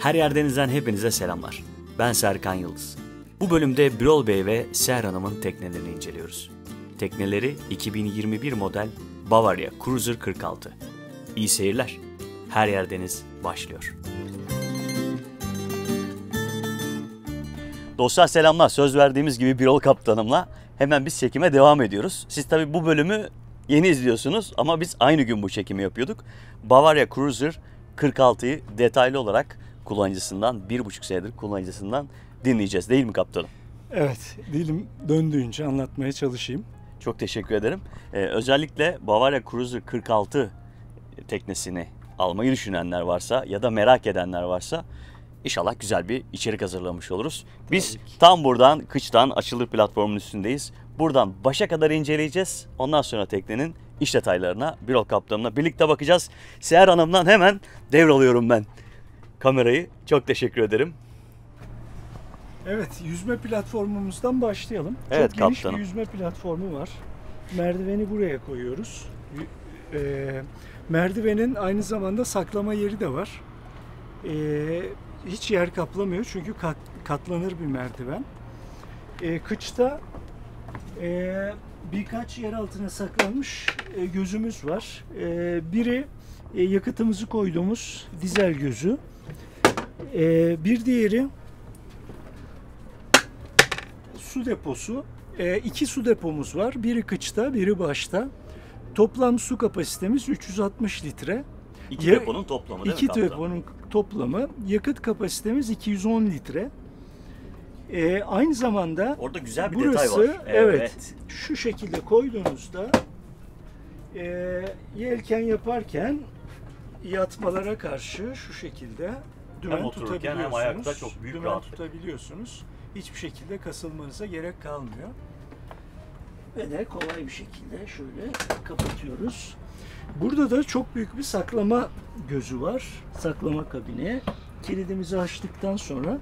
Her yerdenizden hepinize selamlar. Ben Serkan Yıldız. Bu bölümde Birol Bey ve Seher Hanım'ın teknelerini inceliyoruz. Tekneleri 2021 model Bavaria Cruiser 46. İyi seyirler. Her yerdeniz başlıyor. Dostlar selamlar. Söz verdiğimiz gibi Birol Kaptanımla hemen biz çekime devam ediyoruz. Siz tabii bu bölümü yeni izliyorsunuz ama biz aynı gün bu çekimi yapıyorduk. Bavaria Cruiser 46'yı detaylı olarak kullanıcısından, 1,5 senedir kullanıcısından dinleyeceğiz değil mi kaptanım? Evet, dilim döndüğünce anlatmaya çalışayım. Çok teşekkür ederim. Özellikle Bavaria Cruiser 46 teknesini almayı düşünenler varsa ya da merak edenler varsa İnşallah güzel bir içerik hazırlamış oluruz. Biz tam buradan Kıç'tan Açılır platformunun üstündeyiz. Buradan başa kadar inceleyeceğiz. Ondan sonra teknenin iç detaylarına Birol Kaptanım'la birlikte bakacağız. Seher Hanım'dan hemen devralıyorum ben kamerayı. Çok teşekkür ederim. Evet, yüzme platformumuzdan başlayalım. Evet, çok geniş kaptanım. bir yüzme platformu var. Merdiveni buraya koyuyoruz. Merdivenin aynı zamanda saklama yeri de var. Hiç yer kaplamıyor çünkü katlanır bir merdiven. Kıçta birkaç yer altına saklanmış gözümüz var. Biri yakıtımızı koyduğumuz dizel gözü. Bir diğeri su deposu. İki su depomuz var. Biri kıçta, biri başta. Toplam su kapasitemiz 360 litre. İki deponun toplamı değil mi kaptanım? İki deponun toplamı. Yakıt kapasitemiz 210 litre. Aynı zamanda orada güzel bir burası, detay var. Evet. Şu şekilde koyduğunuzda yelken yaparken yatmalara karşı şu şekilde dümen hem otururken tutabiliyorsunuz. hem ayakta çok büyük dümen rahatlık. tutabiliyorsunuz. Hiçbir şekilde kasılmanıza gerek kalmıyor. Ve de kolay bir şekilde şöyle kapatıyoruz. Burada da çok büyük bir saklama gözü var. Saklama kabini. Kilidimizi açtıktan sonra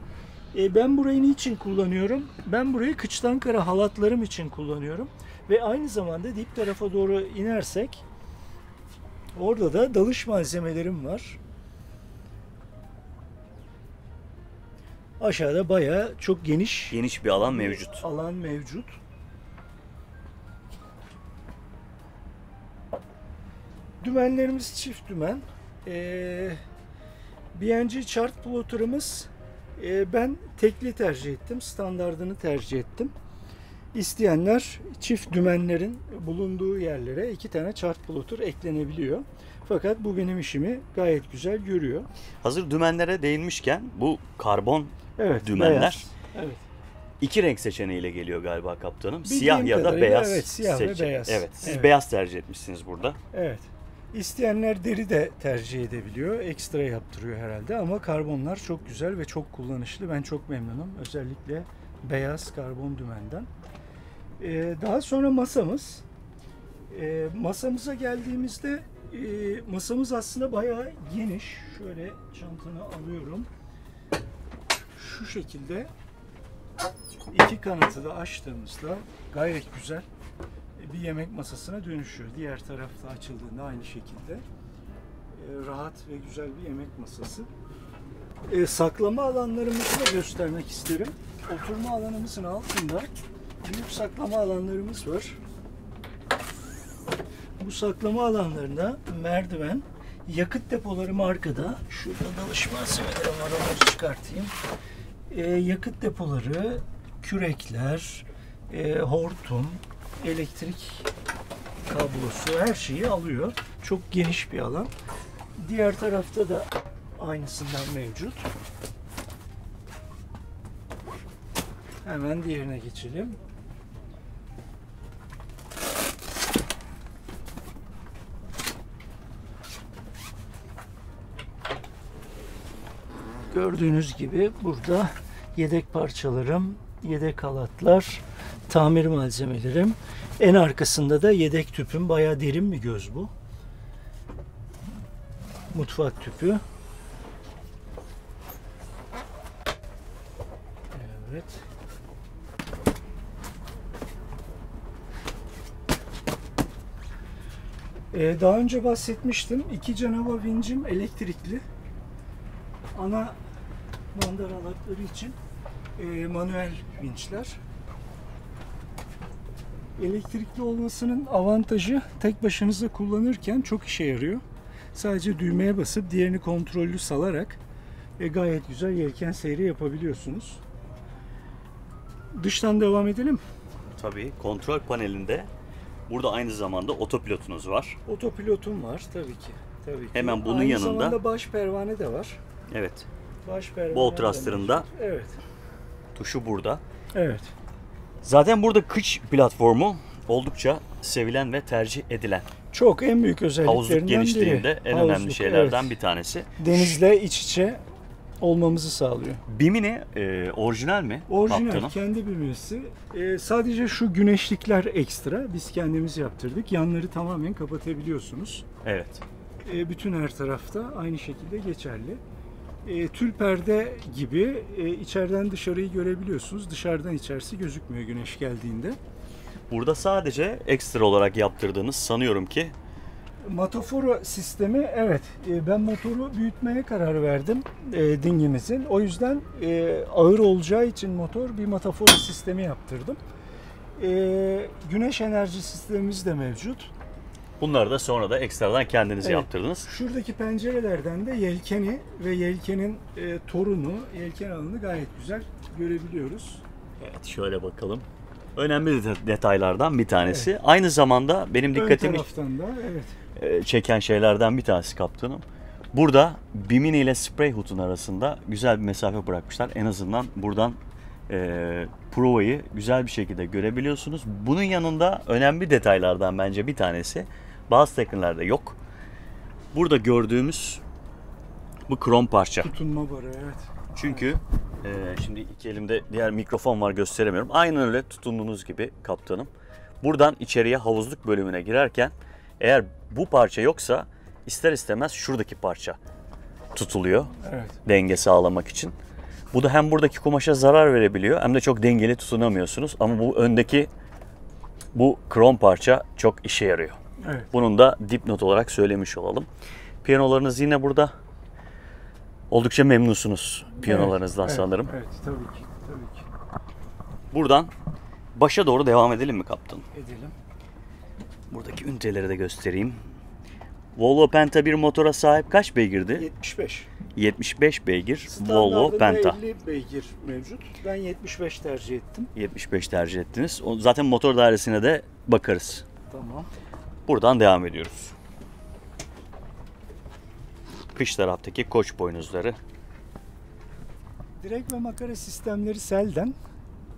ben burayı niçin kullanıyorum? Ben burayı kıçtan kara halatlarım için kullanıyorum. Ve aynı zamanda dip tarafa doğru inersek orada da dalış malzemelerim var. Aşağıda bayağı çok geniş bir alan mevcut. Alan mevcut. Dümenlerimiz çift dümen. BNG chart plotter'ımız ben tekli tercih ettim. Standardını tercih ettim. İsteyenler çift dümenlerin bulunduğu yerlere 2 tane chart plotter eklenebiliyor. Fakat bu benim işimi gayet güzel görüyor. Hazır dümenlere değinmişken bu karbon dümenler beyaz. Evet. 2 renk seçeneğiyle geliyor galiba kaptanım. Bildiğim Siyah ya da kadarıyla beyaz. evet, siyah ve beyaz. Evet, siz Evet. beyaz tercih etmişsiniz burada. Evet. İsteyenler deri de tercih edebiliyor. Ekstra yaptırıyor herhalde ama karbonlar çok güzel ve çok kullanışlı. Ben çok memnunum. Özellikle beyaz karbon dümenden. Daha sonra masamız. Masamıza geldiğimizde masamız aslında bayağı geniş. Şöyle çantanı alıyorum. Şu şekilde iki kanatı da açtığımızda gayet güzel bir yemek masasına dönüşüyor. Diğer tarafta açıldığında aynı şekilde rahat ve güzel bir yemek masası. Saklama alanlarımızı da göstermek isterim. Oturma alanımızın altında büyük saklama alanlarımız var. Bu saklama alanlarında merdiven, yakıt depolarım arkada. Şurada dalış malzemeleri var, onları çıkartayım. Yakıt depoları, kürekler, hortum, elektrik kablosu her şeyi alıyor. Çok geniş bir alan. Diğer tarafta da aynısından mevcut. Hemen diğerine geçelim. Gördüğünüz gibi burada yedek parçalarım, yedek halatlar, tamir malzemelerim. En arkasında da yedek tüpüm. Bayağı derin bir göz bu. Mutfak tüpü. Evet. Daha önce bahsetmiştim. 2 canava vincim elektrikli. Ana mandar halatları için manuel vinçler. Elektrikli olmasının avantajı, tek başınıza kullanırken çok işe yarıyor. Sadece düğmeye basıp diğerini kontrollü salarak gayet güzel yelken seyri yapabiliyorsunuz. Dıştan devam edelim. Tabii kontrol panelinde burada aynı zamanda otopilotunuz var. Otopilotum var tabii ki. Tabii ki. Hemen bunun aynı yanında. Aynı zamanda baş pervane de var. Evet. Baş pervane. Bol thruster'ında. Evet. Tuşu burada. Evet. Zaten burada kıç platformu oldukça sevilen ve tercih edilen. Çok en büyük özelliklerinden Havuzluk genişliğinde biri. en önemli şeylerden bir tanesi. Denizle iç içe olmamızı sağlıyor. Bimini orijinal mi? Orijinal, Kaptanım? kendi bimesi. Sadece şu güneşlikler ekstra. Biz kendimiz yaptırdık. Yanları tamamen kapatabiliyorsunuz. Evet. Bütün her tarafta aynı şekilde geçerli. Tül perde gibi içeriden dışarıyı görebiliyorsunuz. Dışarıdan içerisi gözükmüyor güneş geldiğinde. Burada sadece ekstra olarak yaptırdığınız sanıyorum ki Matoforo sistemi, evet, ben motoru büyütmeye karar verdim dingimizin. O yüzden ağır olacağı için motor bir matoforo sistemi yaptırdım. Güneş enerji sistemimiz de mevcut. bunları da sonra da ekstradan kendiniz Evet. yaptırdınız. Şuradaki pencerelerden de yelkeni ve yelkenin torunu, yelken alanını gayet güzel görebiliyoruz. Evet, şöyle bakalım. Önemli detaylardan bir tanesi. Aynı zamanda benim dikkatimi Ön taraftan da evet. Çeken şeylerden bir tanesi kaptanım. Burada Bimini ile Spray Hood'un arasında güzel bir mesafe bırakmışlar. En azından buradan provayı güzel bir şekilde görebiliyorsunuz. Bunun yanında önemli detaylardan bence bir tanesi, bazı teknelerde yok. Burada gördüğümüz bu krom parça. Tutunma barı, evet. Çünkü şimdi iki elimde diğer mikrofon var, gösteremiyorum. Aynen öyle tutunduğunuz gibi kaptanım. Buradan içeriye havuzluk bölümüne girerken eğer bu parça yoksa ister istemez şuradaki parça tutuluyor. Evet. Denge sağlamak için. Bu da hem buradaki kumaşa zarar verebiliyor hem de çok dengeli tutunamıyorsunuz. Ama bu öndeki bu krom parça çok işe yarıyor. Evet. Bunun da dipnot olarak söylemiş olalım. Piyanolarınız yine burada. Oldukça memnunsunuz piyanolarınızdan evet, sanırım. Evet, tabii ki, tabii ki. Buradan başa doğru devam edelim mi kaptanım? Edelim. Buradaki üniteleri de göstereyim. Volvo Penta bir motora sahip kaç beygirdi? 75. 75 beygir Volvo Penta. 50 beygir mevcut. Ben 75 tercih ettim. 75 tercih ettiniz. Zaten motor dairesine de bakarız. Tamam. Buradan devam ediyoruz. Kış taraftaki koç boynuzları. Direk ve makara sistemleri Selden.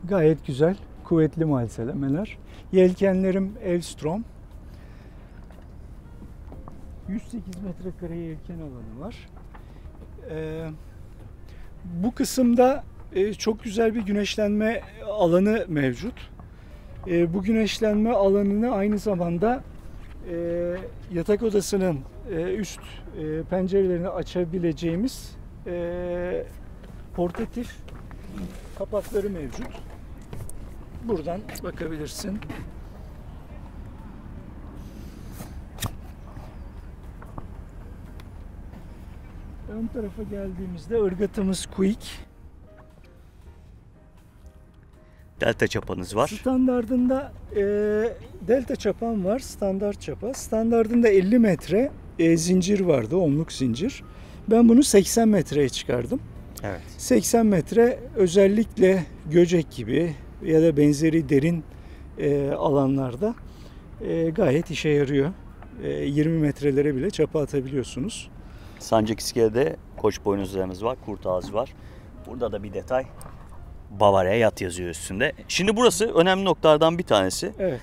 Gayet güzel, kuvvetli malzemeler. Yelkenlerim Elstrom. 108 metrekare yelken alanı var. Bu kısımda çok güzel bir güneşlenme alanı mevcut. Bu güneşlenme alanını aynı zamanda yatak odasının üst pencerelerini açabileceğimiz portatif kapakları mevcut. Buradan bakabilirsin. Ön tarafa geldiğimizde ırgatımız Quick. Delta çapanız var. Standardında delta çapan var, standart çapa. Standardında 50 metre zincir vardı, onluk zincir. Ben bunu 80 metreye çıkardım. Evet. 80 metre özellikle Göcek gibi ya da benzeri derin alanlarda gayet işe yarıyor. 20 metrelere bile çapa atabiliyorsunuz. Sancak iskelede koç boynuzlarınız var, kurt ağzı var. Burada da bir detay. Bavaria yat yazıyor üstünde. Şimdi burası önemli noktalardan bir tanesi. Evet.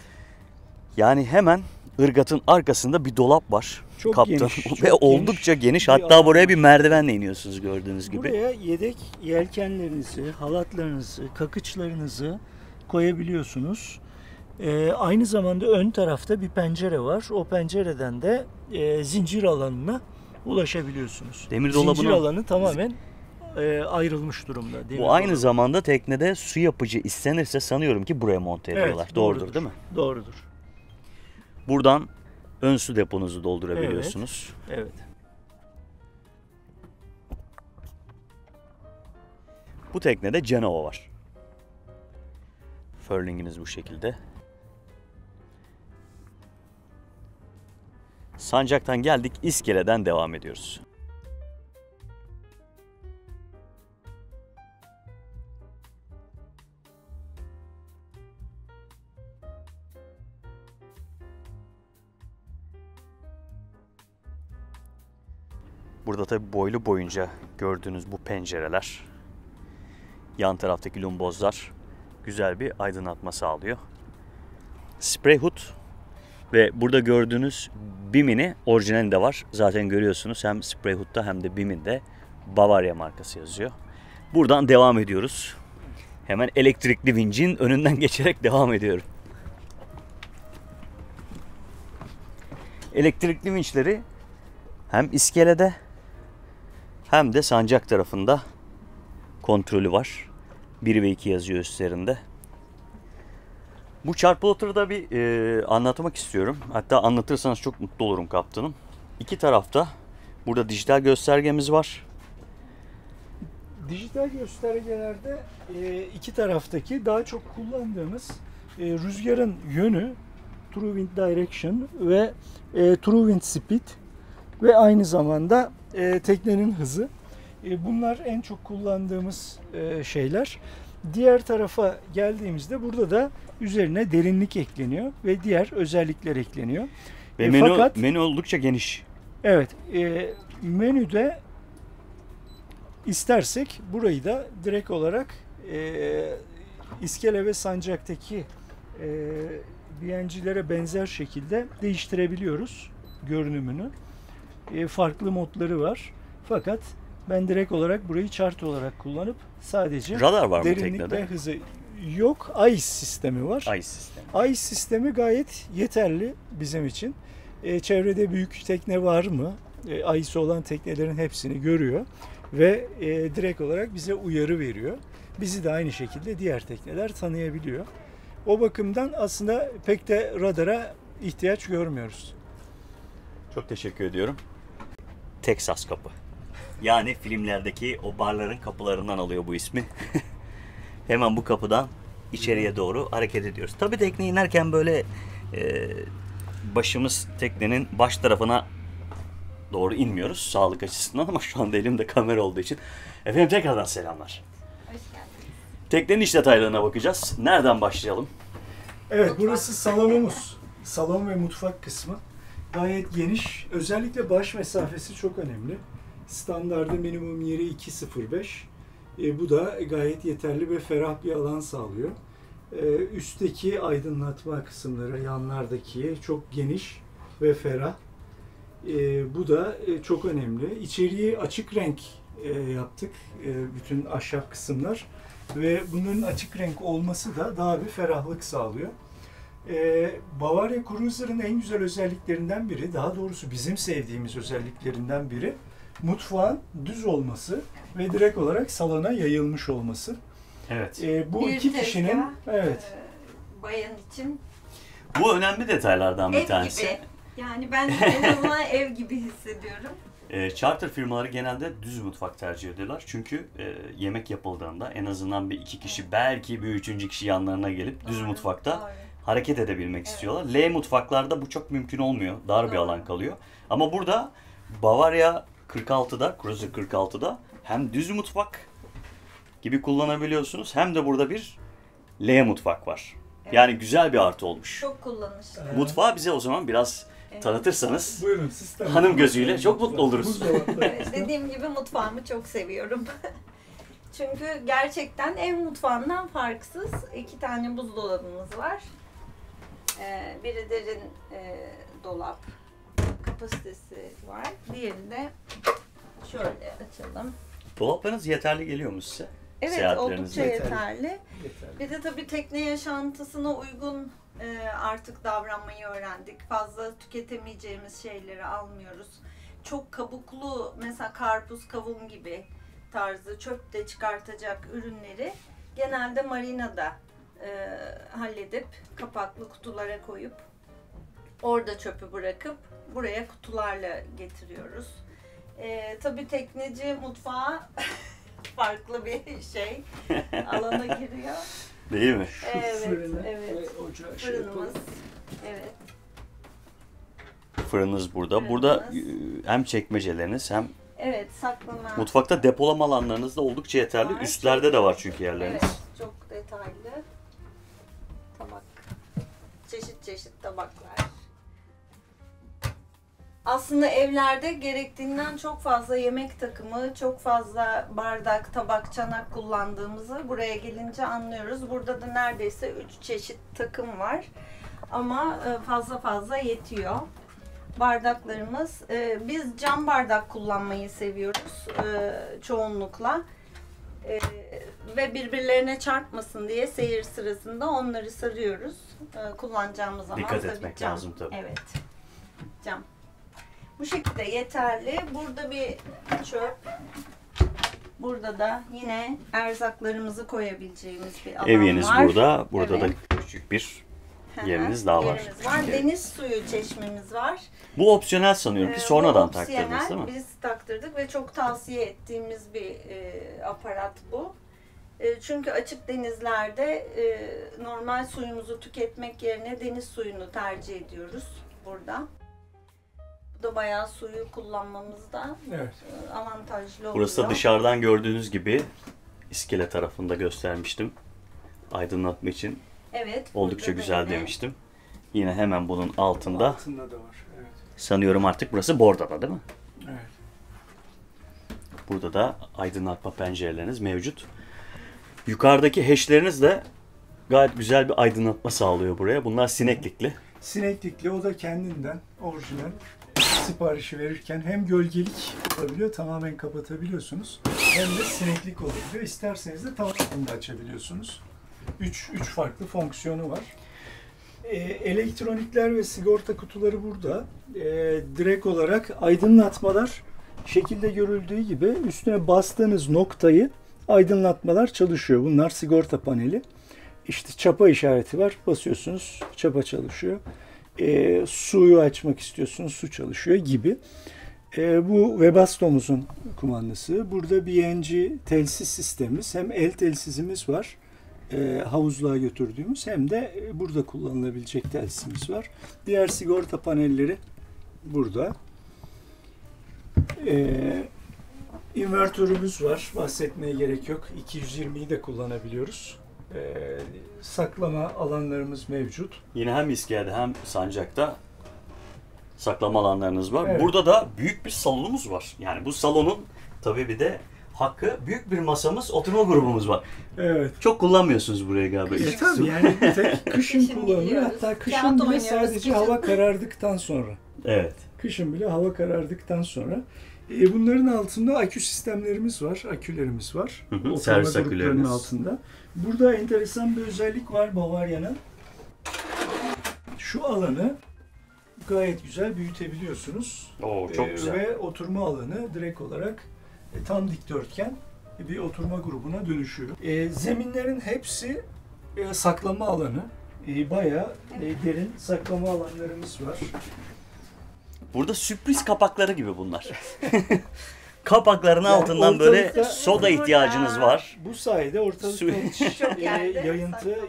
Yani hemen ırgatın arkasında bir dolap var. Çok Kaptan. geniş, Ve çok oldukça geniş. bir Hatta alan buraya var. bir merdivenle iniyorsunuz gördüğünüz gibi. Buraya yedek yelkenlerinizi, halatlarınızı, kakıçlarınızı koyabiliyorsunuz. Aynı zamanda ön tarafta bir pencere var. O pencereden de zincir alanına ulaşabiliyorsunuz. Demir Zincir dolabına- alanı tamamen ayrılmış durumda. Demir Bu aynı dolabı. zamanda teknede su yapıcı istenirse sanıyorum ki buraya monte ediyorlar. Evet, Doğrudur değil mi? Doğrudur. Buradan ön su deponuzu doldurabiliyorsunuz. Evet. Bu teknede Genoa var. Furling'iniz bu şekilde. Sancak'tan geldik, İskele'den devam ediyoruz. Burada tabi boylu boyunca gördüğünüz bu pencereler, yan taraftaki lumbozlar güzel bir aydınlatma sağlıyor. Spray hood ve burada gördüğünüz Bimini orijinalinde var. Zaten görüyorsunuz hem Spray hood'da hem de Bimini'de Bavaria markası yazıyor. Buradan devam ediyoruz. Hemen elektrikli vincin önünden geçerek devam ediyorum. Elektrikli vinçleri hem iskelede hem de sancak tarafında kontrolü var. 1 ve 2 yazıyor üstlerinde. Bu chartploter'ı da bir anlatmak istiyorum. Hatta anlatırsanız çok mutlu olurum kaptanım. İki tarafta burada dijital göstergemiz var. Dijital göstergelerde iki taraftaki daha çok kullandığımız rüzgarın yönü, True Wind Direction ve True Wind Speed ve aynı zamanda teknenin hızı. Bunlar en çok kullandığımız şeyler. Diğer tarafa geldiğimizde burada da üzerine derinlik ekleniyor ve diğer özellikler ekleniyor. Ve menü oldukça geniş. Evet, menüde istersek burayı da direkt olarak iskele ve sancaktaki BNG'lere benzer şekilde değiştirebiliyoruz görünümünü. Farklı modları var. Fakat ben direkt olarak burayı chart olarak kullanıp sadece radar var mı derinlik teknede? ve hızı yok. ICE sistemi var. ICE sistemi. ICE sistemi gayet yeterli bizim için. Çevrede büyük tekne var mı? ICE olan teknelerin hepsini görüyor ve direkt olarak bize uyarı veriyor. Bizi de aynı şekilde diğer tekneler tanıyabiliyor. O bakımdan aslında pek de radara ihtiyaç görmüyoruz. Çok teşekkür ediyorum. Texas kapı. Yani filmlerdeki o barların kapılarından alıyor bu ismi. Hemen bu kapıdan içeriye doğru hareket ediyoruz. Tabii tekne inerken böyle başımız teknenin baş tarafına doğru inmiyoruz sağlık açısından ama şu anda elimde kamera olduğu için. Efendim tekrardan selamlar. Hoş geldiniz. Teknenin iç detaylarına bakacağız. Nereden başlayalım? Evet, burası salonumuz. Salon ve mutfak kısmı. Gayet geniş. Özellikle baş mesafesi çok önemli. Standardı minimum yeri 2.05. Bu da gayet yeterli ve ferah bir alan sağlıyor. Üstteki aydınlatma kısımları, yanlardaki çok geniş ve ferah. Bu da çok önemli. İçeriği açık renk yaptık. Bütün ahşap kısımlar. Ve bunların açık renk olması da daha bir ferahlık sağlıyor. Bavaria Cruiser'ın en güzel özelliklerinden biri, daha doğrusu bizim sevdiğimiz özelliklerinden biri, mutfağın düz olması ve direkt olarak salona yayılmış olması. Evet. Bu Bir iki tezgah, kişinin, evet. Bayan için Bu önemli detaylardan bir ev tanesi. gibi. Yani ben en azından ev gibi hissediyorum. Charter firmaları genelde düz mutfak tercih ediyorlar. Çünkü yemek yapıldığında en azından bir iki kişi belki bir üçüncü kişi yanlarına gelip düz Doğru, mutfakta doğru. hareket edebilmek Evet. istiyorlar. L mutfaklarda bu çok mümkün olmuyor. Dar bir Doğru. alan kalıyor. Ama burada Bavaria 46'da, Cruiser 46'da hem düz mutfak gibi kullanabiliyorsunuz hem de burada bir L mutfak var. Evet. Yani güzel bir artı olmuş. Çok kullanışlı. Mutfağı bize o zaman biraz Evet. tanıtırsanız Buyurun siz de. hanım gözüyle çok mutlu oluruz. Buzdolapları. Evet, dediğim gibi mutfağımı çok seviyorum. Çünkü gerçekten ev mutfağından farksız. 2 tane buzdolabımız var. Biri derin dolap kapasitesi var. Diğeri de şöyle açalım. Dolaplarınız yeterli geliyor mu size? Evet, Seyahatlerinizde. oldukça yeterli. Yeterli. Bir de tabii tekne yaşantısına uygun artık davranmayı öğrendik. Fazla tüketemeyeceğimiz şeyleri almıyoruz. Çok kabuklu, mesela karpuz, kavun gibi tarzı çöpte çıkartacak ürünleri genelde marinada halledip kapaklı kutulara koyup orada çöpü bırakıp buraya kutularla getiriyoruz. Tabii tekneci mutfağı farklı bir şey alana giriyor. Değil mi? Evet, Fırını evet. ve ocağı şey Fırınımız. yapalım. Evet. Fırınınız burada. Fırınımız. Burada hem çekmeceleriniz hem Evet, saklama. mutfakta depolama alanlarınız da oldukça yeterli. Var. Üstlerde de var çünkü yerleriniz. Evet, çok detaylı. Tabak. Çeşit çeşit tabaklar. Aslında evlerde gerektiğinden çok fazla yemek takımı, çok fazla bardak, tabak, çanak kullandığımızı buraya gelince anlıyoruz. Burada da neredeyse 3 çeşit takım var. Ama fazla fazla yetiyor. Bardaklarımız, biz cam bardak kullanmayı seviyoruz çoğunlukla. Ve birbirlerine çarpmasın diye seyir sırasında onları sarıyoruz. Kullanacağımız zaman Dikkat tabii etmek cam. lazım tabii. Evet. Cam. Bu şekilde yeterli. Burada bir çöp. Burada da yine erzaklarımızı koyabileceğimiz bir alan Evyeniz var. burada. Burada Evet. da küçük bir Hı hı, yeriniz daha var. yerimiz var. Deniz suyu çeşmemiz var. Bu opsiyonel sanıyorum ki Bu sonradan opsiyonel, taktırdınız değil mi? Biz taktırdık ve çok tavsiye ettiğimiz bir aparat bu. Çünkü açık denizlerde normal suyumuzu tüketmek yerine deniz suyunu tercih ediyoruz burada. Bu da bayağı suyu kullanmamızda Evet. avantajlı oluyor. Burası da dışarıdan gördüğünüz gibi iskele tarafında göstermiştim. Aydınlatma için Evet. oldukça burada da güzel yine- demiştim. Yine hemen bunun altında Altında da var. Evet. sanıyorum artık burası bordada değil mi? Evet. Burada da aydınlatma pencereleriniz mevcut. Yukarıdaki heşleriniz de gayet güzel bir aydınlatma sağlıyor buraya. Bunlar sineklikli. Sineklikli, o da kendinden orijinal. Siparişi verirken hem gölgelik olabiliyor, tamamen kapatabiliyorsunuz. Hem de sineklik olabiliyor. İsterseniz de tamamen de açabiliyorsunuz. Üç farklı fonksiyonu var. Elektronikler ve sigorta kutuları burada. Direkt olarak aydınlatmalar şekilde görüldüğü gibi üstüne bastığınız noktayı aydınlatmalar çalışıyor. Bunlar sigorta paneli. İşte çapa işareti var. Basıyorsunuz, çapa çalışıyor. Suyu açmak istiyorsunuz, su çalışıyor gibi. Bu Webasto'muzun kumandası. Burada BNG telsiz sistemimiz. Hem el telsizimiz var. Havuzluğa götürdüğümüz, hem de burada kullanılabilecek telsizimiz var. Diğer sigorta panelleri burada. İnvertörümüz var. Bahsetmeye gerek yok. 220'yi de kullanabiliyoruz. Saklama alanlarımız mevcut. Yine hem iskelede hem sancakta saklama alanlarınız var. Evet. Burada da büyük bir salonumuz var. Yani bu salonun tabii bir de hakkı, büyük bir masamız, oturma grubumuz var. Evet. Çok kullanmıyorsunuz burayı galiba. Tabii yani bir tek kışın Kışın kullanılıyor. gidiyoruz. Hatta kışın Kağıt bile oynuyoruz sadece kışın. hava karardıktan sonra. Evet. Kışın bile hava karardıktan sonra. Bunların altında akü sistemlerimiz var, akülerimiz var. Hı hı, Oturma servis gruplarının aküleriniz. altında. Burada enteresan bir özellik var Bavarya'nın. Şu alanı gayet güzel büyütebiliyorsunuz. Oo, çok güzel. Ve oturma alanı direkt olarak tam dikdörtgen bir oturma grubuna dönüşüyor. Zeminlerin hepsi saklama alanı. Bayağı derin saklama alanlarımız var. Burada sürpriz kapakları gibi bunlar. Kapakların Yani altından böyle ortalıkta- soda ihtiyacınız var. Bu sayede ortalıkta Su- hiç Çok yerde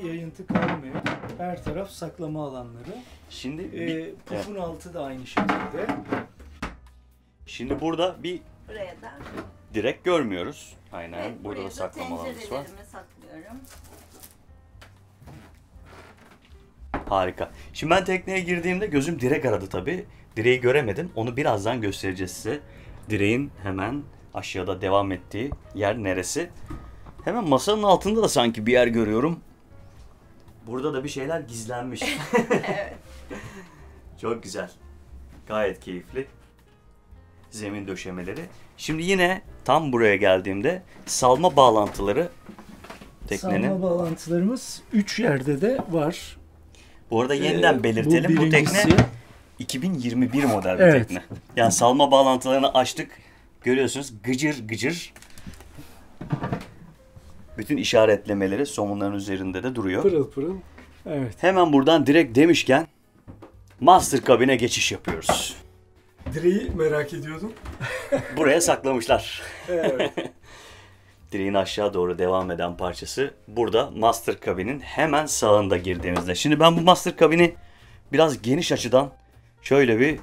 yayıntı kalmıyor. Her taraf saklama alanları. Şimdi Pufun altı da aynı şekilde. şimdi burada bir Buraya da. direk görmüyoruz. Aynen. Evet, Burada buraya da saklama alanımız var. tencerelerimi saklıyorum. Harika. Şimdi ben tekneye girdiğimde gözüm direk aradı tabii. Direği göremedim. Onu birazdan göstereceğiz size. Direğin hemen aşağıda devam ettiği yer neresi? Hemen masanın altında da sanki bir yer görüyorum. Burada da bir şeyler gizlenmiş. Evet. Çok güzel. Gayet keyifli. Zemin döşemeleri. Şimdi yine tam buraya geldiğimde salma bağlantıları teknenin. Salma bağlantılarımız 3 yerde de var. Bu arada yeniden belirtelim. Bu tekne birincisi. 2021 model bir Evet. tekne. Yani salma bağlantılarını açtık. Görüyorsunuz gıcır gıcır. Bütün işaretlemeleri somunların üzerinde de duruyor. Pırıl pırıl. Evet. Hemen buradan direkt demişken master kabine geçiş yapıyoruz. Direği merak ediyordum. Buraya saklamışlar. Evet. direğin aşağı doğru devam eden parçası burada master kabinin hemen sağında girdiğimizde. Şimdi ben bu master kabini biraz geniş açıdan şöyle bir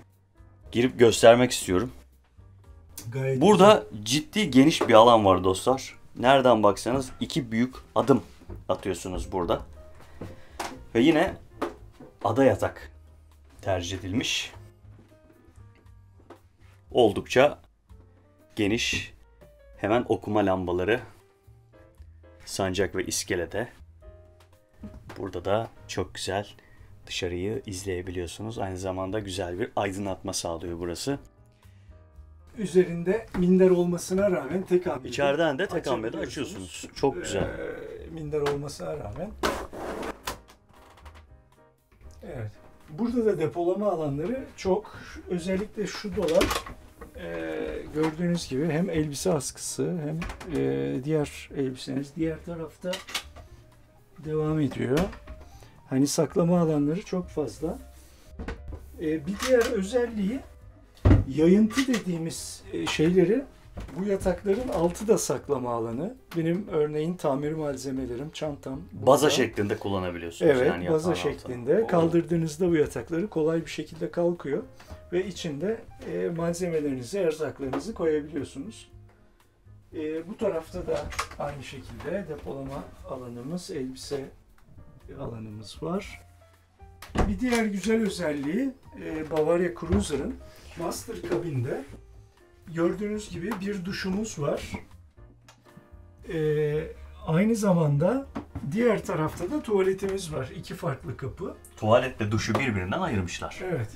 girip göstermek istiyorum. Gayet Burada ciddi geniş bir alan var dostlar. Nereden baksanız 2 büyük adım atıyorsunuz burada. Ve yine ada yatak tercih edilmiş. Oldukça geniş. Hemen okuma lambaları, sancak ve iskelede. Burada da çok güzel dışarıyı izleyebiliyorsunuz. Aynı zamanda güzel bir aydınlatma sağlıyor burası. üzerinde minder olmasına rağmen tek hamlede İçeriden de tek hamlede açabiliyorsunuz. açıyorsunuz. Çok güzel. Minder olmasına rağmen. Evet. Burada da depolama alanları çok. Özellikle şu dolap gördüğünüz gibi hem elbise askısı hem diğer elbiseniz diğer tarafta devam ediyor. Hani saklama alanları çok fazla. Bir diğer özelliği yayıntı dediğimiz şeyleri bu yatakların altı da saklama alanı. Benim örneğin tamir malzemelerim, çantam. Baza burada. şeklinde kullanabiliyorsunuz. Evet, yani baza yatağın şeklinde. altına. Kaldırdığınızda bu yatakları kolay bir şekilde kalkıyor. Ve içinde malzemelerinizi, erzaklarınızı koyabiliyorsunuz. Bu tarafta da aynı şekilde depolama alanımız, elbise alanımız var. Bir diğer güzel özelliği Bavaria Cruiser'ın master kabinde gördüğünüz gibi bir duşumuz var. Aynı zamanda diğer tarafta da tuvaletimiz var. 2 farklı kapı. Tuvaletle duşu birbirinden ayırmışlar. Evet.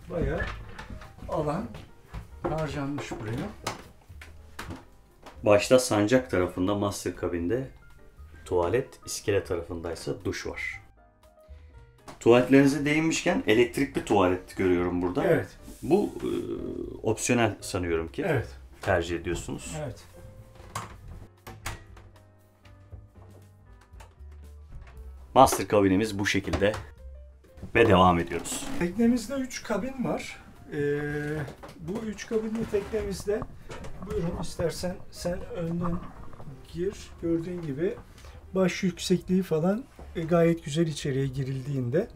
Bayağı alan harcanmış buraya. Başta sancak tarafında master kabinde tuvalet, iskele tarafındaysa duş var. Tuvaletlerinize değinmişken elektrikli tuvalet görüyorum burada. Evet. Bu opsiyonel sanıyorum ki. Evet. Tercih ediyorsunuz. Evet. Master kabinimiz bu şekilde ve devam ediyoruz. Teknemizde 3 kabin var. Bu 3 kabinli teknemizde buyurun istersen sen önden gir. Gördüğün gibi baş yüksekliği falan gayet güzel içeriye girildiğinde.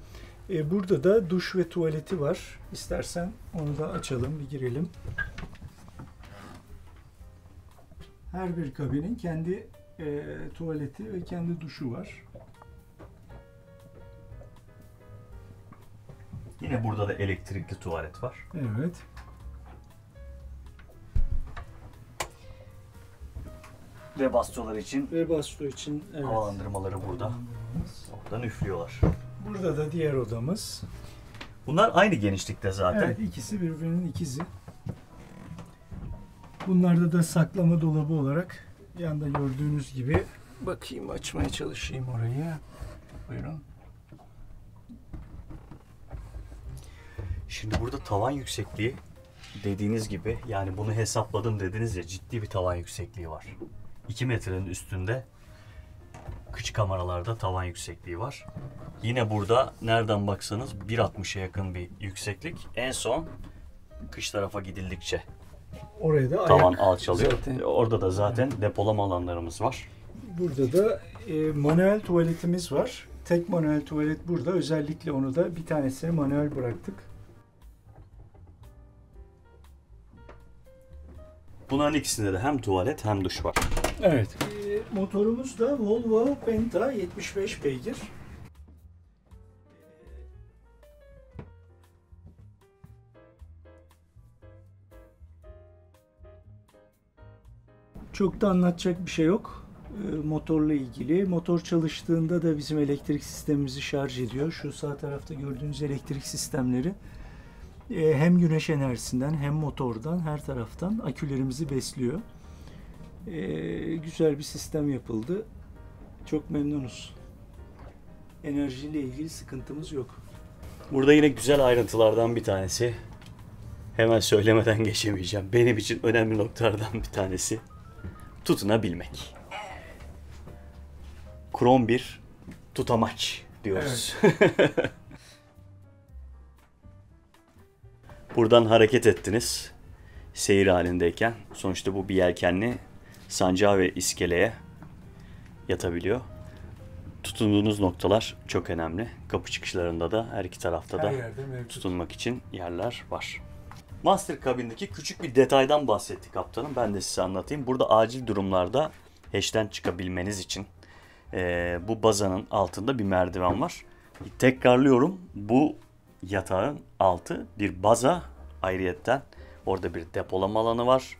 Burada da duş ve tuvaleti var. İstersen onu da açalım, bir girelim. Her bir kabinin kendi tuvaleti ve kendi duşu var. Yine burada da elektrikli tuvalet var. Evet. Ve bastonlar için Ve basto için evet. havalandırmaları burada. Havalandırmamız. Oradan üflüyorlar. Burada da diğer odamız. Bunlar aynı genişlikte zaten. Evet, ikisi birbirinin ikizi. Bunlarda da saklama dolabı olarak yanda gördüğünüz gibi, bakayım açmaya çalışayım orayı. Buyurun. Şimdi burada tavan yüksekliği dediğiniz gibi, yani bunu hesapladım dediniz ya, ciddi bir tavan yüksekliği var. 2 metrenin üstünde kıç kameralarda tavan yüksekliği var. Yine burada nereden baksanız 1.60'a yakın bir yükseklik. En son kış tarafa gidildikçe Oraya da tavan ayak alçalıyor. zaten. Orada da zaten depolama alanlarımız var. Burada da manuel tuvaletimiz var. Tek manuel tuvalet burada. Özellikle onu da bir tanesini manuel bıraktık. Bunların ikisinde de hem tuvalet hem duş var. Evet. Motorumuz da Volvo Penta 75 beygir. Çok da anlatacak bir şey yok motorla ilgili. Motor çalıştığında da bizim elektrik sistemimizi şarj ediyor. Şu sağ tarafta gördüğünüz elektrik sistemleri hem güneş enerjisinden hem motordan her taraftan akülerimizi besliyor. Güzel bir sistem yapıldı. Çok memnunuz. Enerjiyle ilgili sıkıntımız yok. Burada yine güzel ayrıntılardan bir tanesi. Hemen söylemeden geçemeyeceğim. Benim için önemli noktalardan bir tanesi. Tutunabilmek. Krom bir tutamaç diyoruz. Evet. Buradan hareket ettiniz. Seyir halindeyken. Sonuçta bu bir yelkenli sancağa ve iskeleye yatabiliyor. Tutunduğunuz noktalar çok önemli. Kapı çıkışlarında da her iki tarafta da Her yerde mevcut. tutunmak için yerler var. Master kabindeki küçük bir detaydan bahsetti kaptanım. Ben de size anlatayım. Burada acil durumlarda hatch'ten çıkabilmeniz için bu bazanın altında bir merdiven var. Tekrarlıyorum, bu yatağın altı bir baza, ayrıyetten orada bir depolama alanı var.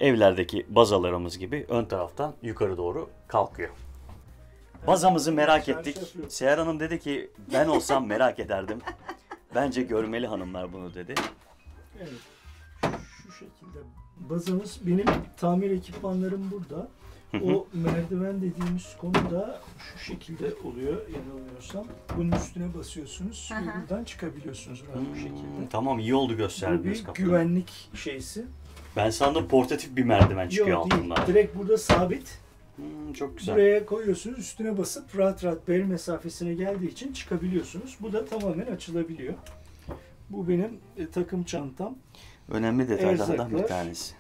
Evlerdeki bazalarımız gibi ön taraftan yukarı doğru kalkıyor. Bazamızı merak ettik. Seher Hanım dedi ki ben olsam merak ederdim. Bence görmeli hanımlar bunu dedi. Evet. Şu şekilde. Bazamız, benim tamir ekipmanlarım burada. O merdiven dediğimiz konu da şu şekilde oluyor yanılmıyorsam. Bunun üstüne basıyorsunuz ve buradan çıkabiliyorsunuz rahat bir şekilde. Tamam, iyi oldu Bu gösterdiniz bir kaptanım. güvenlik şeysi. Ben sandım portatif bir merdiven çıkıyor Yok değil. altından. Direkt burada sabit. Çok güzel. Buraya koyuyorsunuz. Üstüne basıp rahat rahat bel mesafesine geldiği için çıkabiliyorsunuz. Bu da tamamen açılabiliyor. Bu benim takım çantam. Önemli detaylardan bir Erzaklar. tanesi.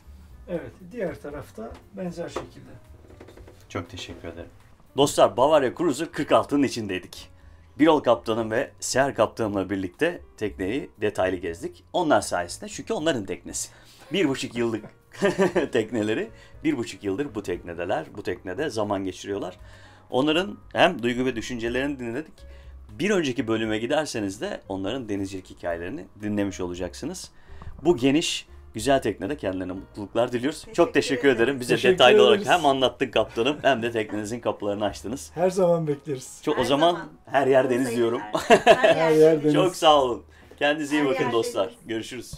Evet. Diğer tarafta benzer şekilde. Çok teşekkür ederim. Dostlar, Bavaria Cruiser 46'nın içindeydik. Birol kaptanım ve Seher kaptanımla birlikte tekneyi detaylı gezdik. Onlar sayesinde, çünkü onların teknesi. 1,5 yıllık tekneleri, 1,5 yıldır bu teknedeler. Bu teknede zaman geçiriyorlar. Onların hem duygu ve düşüncelerini dinledik. Bir önceki bölüme giderseniz de onların denizcilik hikayelerini dinlemiş olacaksınız. Bu geniş, güzel teknede kendilerine mutluluklar diliyoruz. Çok teşekkür ederim. Bize Teşekkür detaylı olarak ederiz. hem anlattın kaptanım hem de teknenizin kapılarını açtınız. Her zaman bekleriz. O Her zaman zaman. her yer deniz diyorum. Her yer yer deniz. deniz. Çok sağ olun. Kendinize iyi Her bakın yer dostlar. deniz. Görüşürüz.